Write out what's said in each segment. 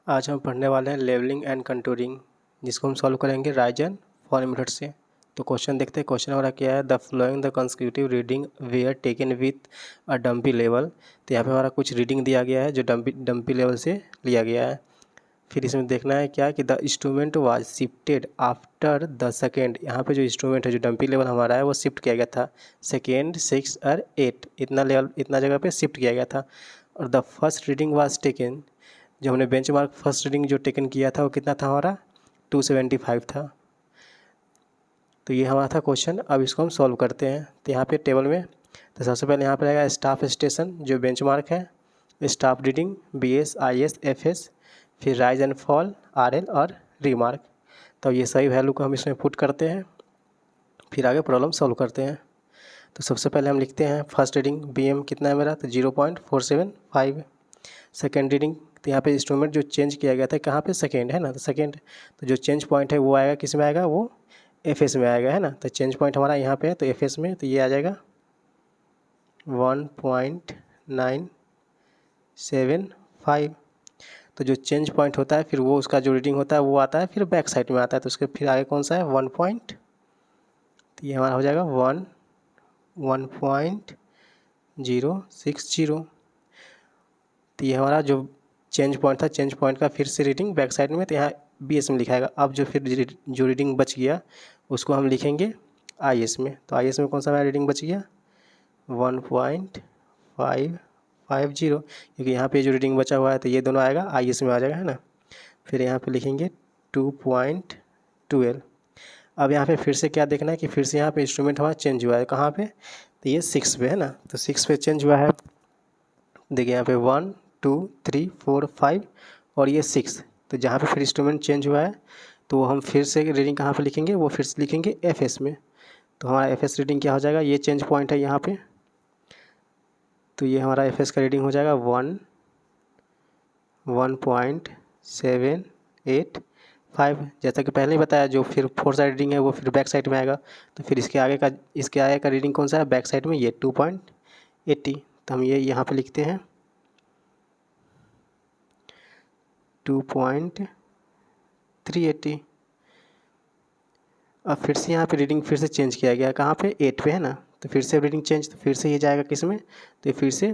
आज हम पढ़ने वाले हैं लेवलिंग एंड कंटूरिंग, जिसको हम सॉल्व करेंगे राइजन फॉल मेथड से। तो क्वेश्चन देखते हैं। क्वेश्चन हमारा क्या है, the flowing the consecutive reading where taken with a dumpy level. तो यहाँ पे हमारा कुछ रीडिंग दिया गया है जो डम्पी लेवल से लिया गया है। फिर इसमें देखना है क्या कि the instrument was shifted after the second. यहाँ पे जो इंस्ट्रूमेंट है जो डम्पी लेवल हमारा है वो शिफ्ट किया गया था सेकेंड 6 और 8 इतना लेवल इतना जगह पे शिफ्ट किया गया था। और the first reading was taken, जो हमने बेंचमार्क फर्स्ट रीडिंग जो टेकन किया था वो कितना था हमारा 275 था। तो ये हमारा था क्वेश्चन। अब इसको हम सॉल्व करते हैं। तो यहाँ पे टेबल में तो सबसे पहले यहाँ पर आएगा स्टाफ स्टेशन जो बेंचमार्क है, staff reading BS IS FS, फिर राइज एंड फॉल RL और रीमार्क। तो ये सही वैल्यू को हम इसमें पुट करते हैं, फिर आगे प्रॉब्लम सॉल्व करते हैं। तो सबसे पहले हम लिखते हैं फर्स्ट रीडिंग BM कितना है मेरा, तो 0.475। सेकेंड रीडिंग, तो यहाँ पे इंस्ट्रूमेंट जो चेंज किया गया था कहाँ पे, सेकेंड है ना, तो सेकेंड तो जो चेंज पॉइंट है वो आएगा किस में आएगा, वो FS में आएगा है ना। तो चेंज पॉइंट हमारा यहाँ पे है तो FS में, तो ये आ जाएगा 1.975। तो जो चेंज पॉइंट होता है फिर वो उसका जो रीडिंग होता है वो आता है फिर बैक साइड में आता है। तो उसके फिर आगे कौन सा है 1 पॉइंट, तो ये हमारा हो जाएगा 1.060। तो ये हमारा जो चेंज पॉइंट था, चेंज पॉइंट का फिर से रीडिंग बैक साइड में, तो यहाँ BS में लिखाएगा। अब जो फिर जो रीडिंग बच गया उसको हम लिखेंगे IS में। तो IS में कौन सा हमारा रीडिंग बच गया 1.550, क्योंकि यहाँ पे जो रीडिंग बचा हुआ है तो ये दोनों आएगा IS में आ जाएगा है ना। फिर यहाँ पे लिखेंगे 2.12। अब यहाँ पे फिर से क्या देखना है कि फिर से यहाँ पे इंस्ट्रूमेंट हमारा चेंज हुआ है कहाँ पे, तो ये 6 पे है ना। तो 6 पे चेंज हुआ है, देखिए यहाँ पे 1 2 3 4 5 और ये 6। तो जहाँ पे फिर इंस्ट्रूमेंट चेंज हुआ है तो हम फिर से रीडिंग कहाँ पे लिखेंगे, वो फिर से लिखेंगे FS में। तो हमारा FS रीडिंग क्या हो जाएगा, ये चेंज पॉइंट है यहाँ पे, तो ये हमारा FS का रीडिंग हो जाएगा 1.785। जैसा कि पहले ही बताया, जो फिर 4 साइड रीडिंग है वो फिर बैक साइड में आएगा। तो फिर इसके आगे का रीडिंग कौन सा है बैक साइड में, ये 2.80। तो हम ये यहाँ पे लिखते हैं 2.380। अब फिर से यहाँ पे रीडिंग फिर से चेंज किया गया कहाँ पे 8 पे है ना। तो फिर से रीडिंग चेंज, तो फिर से ये जाएगा किस में, तो फिर से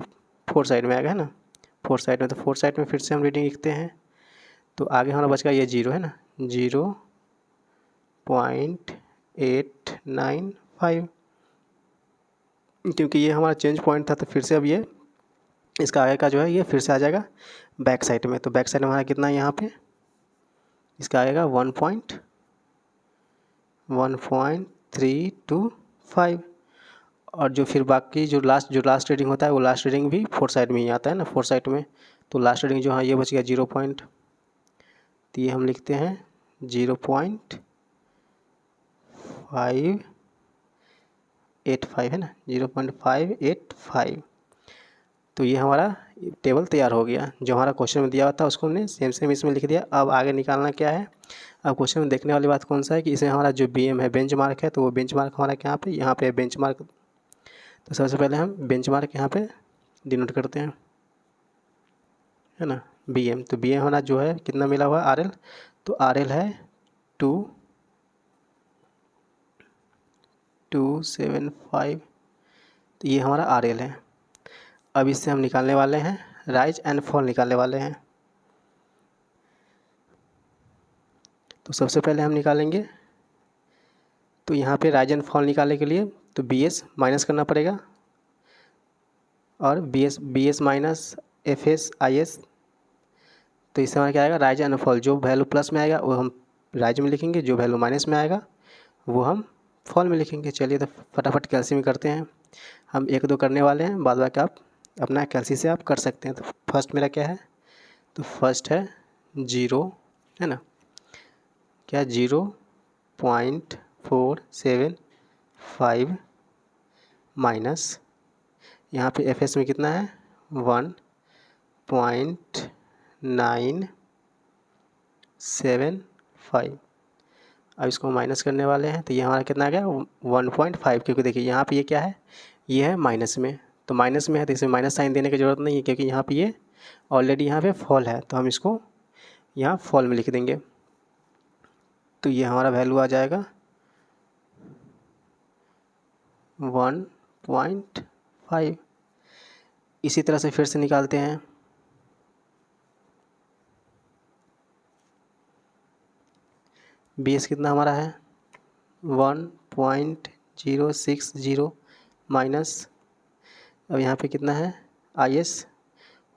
4 साइड में आएगा है ना, 4 साइड में। तो 4 साइड में फिर से हम रीडिंग लिखते हैं। तो आगे हमारा बच गया ये 0 है ना, 0.895, क्योंकि ये हमारा चेंज पॉइंट था। तो फिर से अब ये इसका आगे का जो है ये फिर से आ जाएगा बैक साइड में। तो बैक साइड में हमारा कितना है यहाँ पे, इसका आएगा 1.325। और जो फिर बाकी जो लास्ट रीडिंग होता है वो लास्ट रीडिंग भी 4 साइड में ही आता है ना, 4 साइड में। तो लास्ट रीडिंग जो है ये बच गया 0 पॉइंट, तो ये हम लिखते हैं 0.585 है ना, 0.585। तो ये हमारा टेबल तैयार हो गया। जो हमारा क्वेश्चन में दिया हुआ था उसको हमने सेम इसमें लिख दिया। अब आगे निकालना क्या है, अब क्वेश्चन में देखने वाली बात कौन सा है कि इसमें हमारा जो BM है बेंचमार्क है, तो वो बेंचमार्क हमारा यहाँ पे बेंचमार्क। तो सबसे पहले हम बेंचमार्क यहाँ पे डिनोट करते हैं है ना BM। तो BM हमारा जो है कितना मिला हुआ है RL, तो RL है 275। तो ये हमारा RL है। अब इससे हम निकालने वाले हैं राइज एंड फॉल निकालने वाले हैं। तो सबसे पहले हम निकालेंगे, तो यहाँ पे राइज एंड फॉल निकालने के लिए तो BS माइनस करना पड़ेगा और BS माइनस FS IS। तो इससे हमारा क्या आएगा राइज एंड फॉल, जो वैल्यू प्लस में आएगा वो हम राइज में लिखेंगे, जो वैल्यू माइनस में आएगा वो हम फॉल में लिखेंगे। चलिए तो फटाफट कैल्सी में करते हैं। हम 1 2 करने वाले हैं, बाद बाकी आप अपना कैल्सी से आप कर सकते हैं। तो फर्स्ट मेरा क्या है, तो फर्स्ट है 0 है ना, क्या 0.475 माइनस यहाँ पे FS में कितना है 1.975। अब इसको माइनस करने वाले हैं, तो ये हमारा कितना आ गया 1.5, क्योंकि देखिए यहाँ पे ये क्या है, ये है माइनस में। तो माइनस में है तो इसमें माइनस साइन देने की ज़रूरत नहीं है, क्योंकि यहाँ पे ये ऑलरेडी यहाँ पे फॉल है। तो हम इसको यहाँ फॉल में लिख देंगे। तो ये हमारा वैल्यू आ जाएगा 1.5। इसी तरह से फिर से निकालते हैं। बेस कितना हमारा है 1.060 माइनस, अब यहाँ पे कितना है IS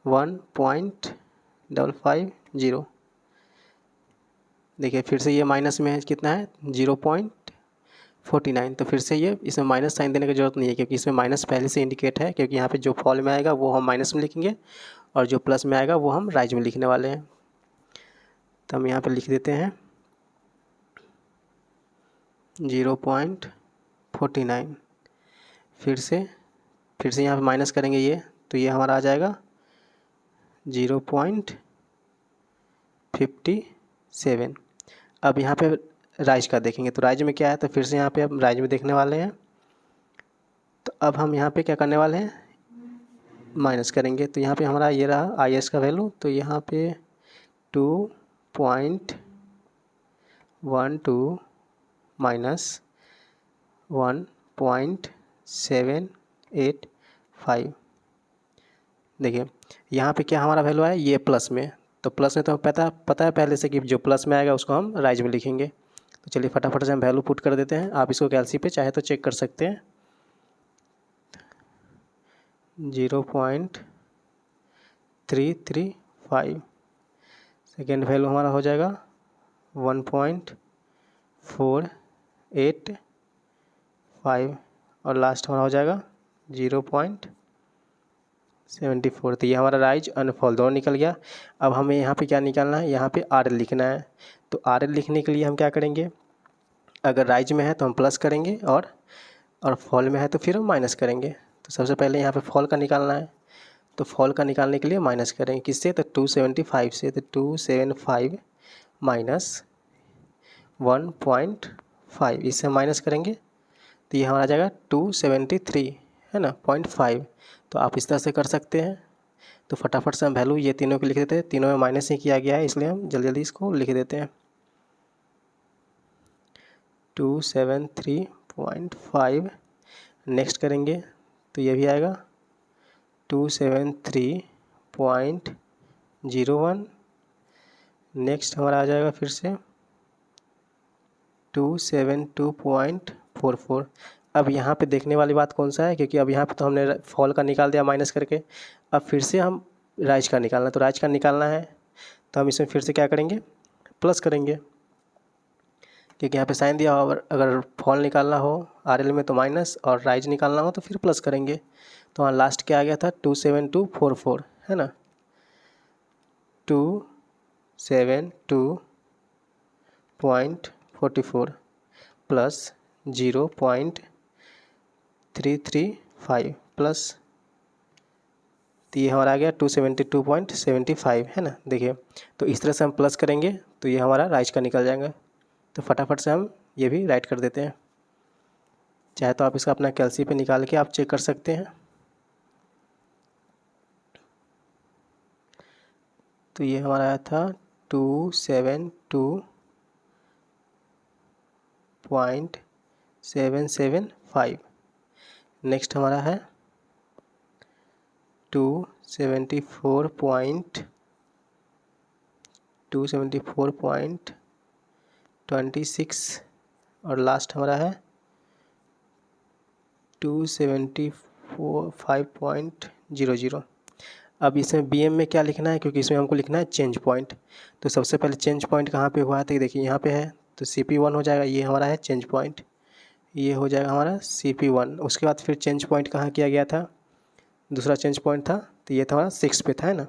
1.550। देखिए फिर से ये माइनस में है, कितना है 0.49। तो फिर से ये इसमें माइनस साइन देने की ज़रूरत नहीं है, क्योंकि इसमें माइनस पहले से इंडिकेट है, क्योंकि यहाँ पे जो फॉल में आएगा वो हम माइनस में लिखेंगे और जो प्लस में आएगा वो हम राइज में लिखने वाले हैं। तो हम यहाँ पे लिख देते हैं 0.49। फिर से यहाँ पे माइनस करेंगे ये, तो ये हमारा आ जाएगा 0.57। अब यहाँ पे राइज का देखेंगे, तो राइज में क्या है, तो फिर से यहाँ पे हम राइज में देखने वाले हैं। तो अब हम यहाँ पे क्या करने वाले हैं, माइनस करेंगे। तो यहाँ पे हमारा ये रहा IS का वैल्यू, तो यहाँ पे 2.12 माइनस 1.785। देखिए यहाँ पे क्या हमारा वैल्यू है, ये प्लस में, तो प्लस में तो पता है पहले से कि जो प्लस में आएगा उसको हम राइज में लिखेंगे। तो चलिए फटाफट से हम वैल्यू पुट कर देते हैं। आप इसको कैलसी पे चाहे तो चेक कर सकते हैं। 0.335। सेकेंड वैल्यू हमारा हो जाएगा 1.485 और लास्ट हमारा हो जाएगा 0.74। तो ये हमारा राइज और फॉल दोनों निकल गया। अब हमें यहाँ पे क्या निकालना है, यहाँ पे RL लिखना है। तो RL लिखने के लिए हम क्या करेंगे, अगर राइज में है तो हम प्लस करेंगे और फॉल में है तो फिर हम माइनस करेंगे। तो सबसे पहले यहाँ पे फॉल का निकालना है, तो फॉल का निकालने के लिए माइनस करेंगे किससे, तो 275 से। तो 275 माइनस 1.5, इससे माइनस करेंगे तो ये हमारा आ जाएगा 273, है ना 0.5। तो आप इस तरह से कर सकते हैं। तो फटाफट से हम वैल्यू ये तीनों की लिख देते हैं। तीनों में माइनस ही किया गया है, इसलिए हम जल्दी जल्दी इसको लिख देते हैं। 273.5 नेक्स्ट करेंगे तो ये भी आएगा 273.01। नेक्स्ट हमारा आ जाएगा फिर से 272.44। अब यहाँ पे देखने वाली बात कौन सा है, क्योंकि अब यहाँ पे तो हमने फॉल का निकाल दिया माइनस करके। अब फिर से हम राइज का निकालना है, तो राइज का निकालना है तो हम इसमें फिर से क्या करेंगे, प्लस करेंगे, क्योंकि यहाँ पे साइन दिया हो। अगर फॉल निकालना हो RL में तो माइनस और राइज निकालना हो तो फिर प्लस करेंगे। तो वहाँ लास्ट क्या आ गया था 27244, है ना 272.44 प्लस 0.335 प्लस, तो ये हमारा आ गया 272.75, है ना। देखिए तो इस तरह से हम प्लस करेंगे तो ये हमारा राइज का निकल जाएगा। तो फटाफट से हम ये भी राइट कर देते हैं। चाहे तो आप इसका अपना कैलसी पे निकाल के आप चेक कर सकते हैं। तो ये हमारा आया था 272.775। नेक्स्ट हमारा है 274.26 और लास्ट हमारा है 275.00। अब इसमें BM में क्या लिखना है, क्योंकि इसमें हमको लिखना है चेंज पॉइंट। तो सबसे पहले चेंज पॉइंट कहाँ पे हुआ है, तो देखिए यहाँ पे है, तो CP1 हो जाएगा। ये हमारा है चेंज पॉइंट, ये हो जाएगा हमारा CP1। उसके बाद फिर चेंज पॉइंट कहाँ किया गया था, दूसरा चेंज पॉइंट था तो ये था हमारा 6 पे था, है ना।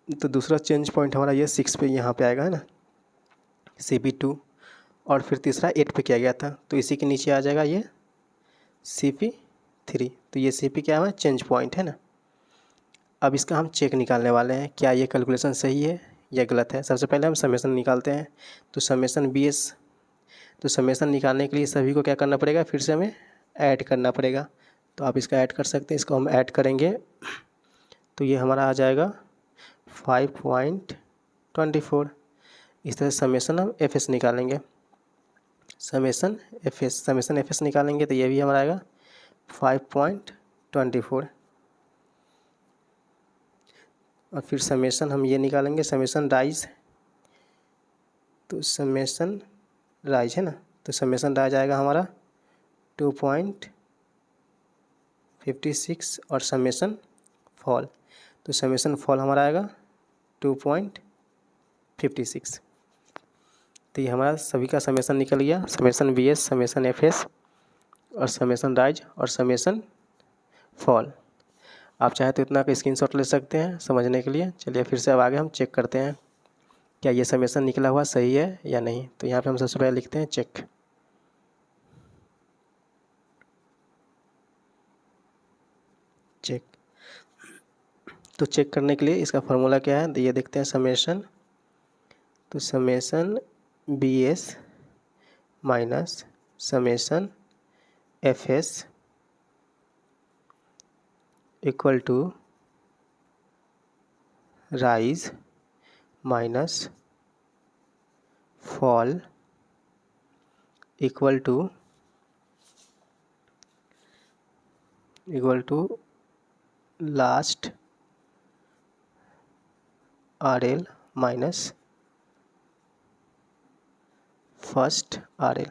तो दूसरा चेंज पॉइंट हमारा ये 6 पे यहाँ पे आएगा, है ना CP2। और फिर तीसरा 8 पे किया गया था, तो इसी के नीचे आ जाएगा ये CP3। तो ये CP क्या है, चेंज पॉइंट, है ना। अब इसका हम चेक निकालने वाले हैं, क्या ये कैलकुलेशन सही है या गलत है। सबसे पहले हम समेशन निकालते हैं। तो समेशन BS, तो समेशन निकालने के लिए सभी को क्या करना पड़ेगा, फिर से हमें ऐड करना पड़ेगा। तो आप इसका ऐड कर सकते हैं, इसको हम ऐड करेंगे तो ये हमारा आ जाएगा 5.24। इस तरह समेसन हम एफ एस निकालेंगे, समेसन एफ एस निकालेंगे तो ये भी हमारा आएगा 5.24। और फिर समेसन हम ये निकालेंगे समेसन राइज, तो समेसन राइज है ना, तो समेसन राइज आएगा हमारा 2.56 और समेसन फॉल, तो समेसन फॉल हमारा आएगा 2.56। तो ये हमारा सभी का समेसन निकल गया, summation B S, summation F S और समेसन राइज और समेसन फॉल। आप चाहे तो इतना का स्क्रीनशॉट ले सकते हैं समझने के लिए। चलिए फिर से अब आगे हम चेक करते हैं क्या ये समेसन निकला हुआ सही है या नहीं। तो यहाँ पे हम सबसे पहले लिखते हैं चेक। तो चेक करने के लिए इसका फार्मूला क्या है, तो ये देखते हैं समेसन, तो summation B S minus summation F S equal to rise minus fall equal to last R L minus first R L.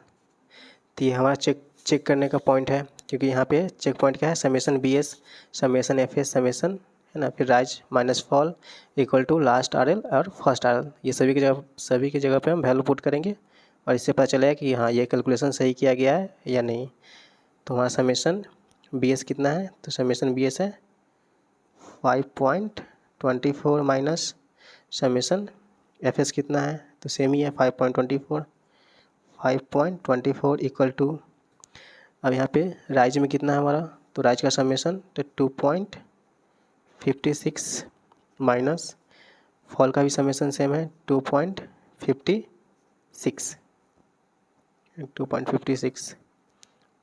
तो ये हमारा चेक करने का पॉइंट है, क्योंकि यहाँ पे चेक पॉइंट क्या है, summation B S, summation F S, summation है ना, फिर rise minus fall equal to last R L और फर्स्ट आर एल। ये सभी की जगह पे हम वैल्यू पुट करेंगे और इससे पता चलेगा कि हाँ ये कैलकुलेशन सही किया गया है या नहीं। तो हमारा समेसन बी एस कितना है, तो समेसन बी एस है 5.24 माइनस समेसन एफ एस कितना है, तो सेम ही है 5.24 इक्वल टू, अब यहाँ पे राइज में कितना है हमारा, तो राइज का समेसन तो 2.56 माइनस फॉल का भी समेसन सेम है 2.56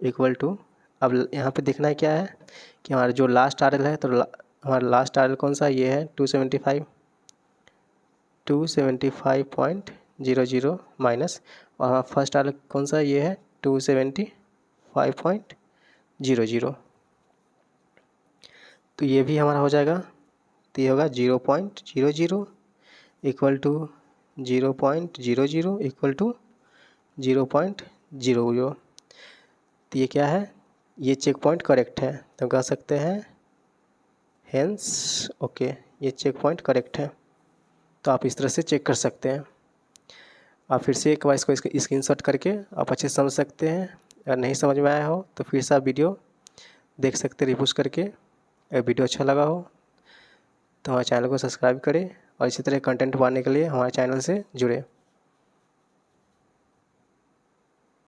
इक्वल टू, अब यहाँ पे देखना है क्या है कि हमारा जो लास्ट आर एल है, तो हमारा लास्ट आर एल कौन सा, ये है 275.00 माइनस, और हमारा फर्स्ट आर एल कौन सा, ये है 275.00। तो ये भी हमारा हो जाएगा, तो ये होगा 0.00 इक्वल टू 0.00 इक्वल टू 0.00। तो ये क्या है, ये चेक पॉइंट करेक्ट है, तो कह सकते हैं हेंस ओके, ये चेक पॉइंट करेक्ट है। तो आप इस तरह से चेक कर सकते हैं। आप फिर से एक बार इसको स्क्रीनशॉट करके आप अच्छे से समझ सकते हैं। अगर नहीं समझ में आया हो तो फिर से आप वीडियो देख सकते हैं रिपोज करके। अगर वीडियो अच्छा लगा हो तो हमारे चैनल को सब्सक्राइब करें और इसी तरह कंटेंट पाने के लिए हमारे चैनल से जुड़े।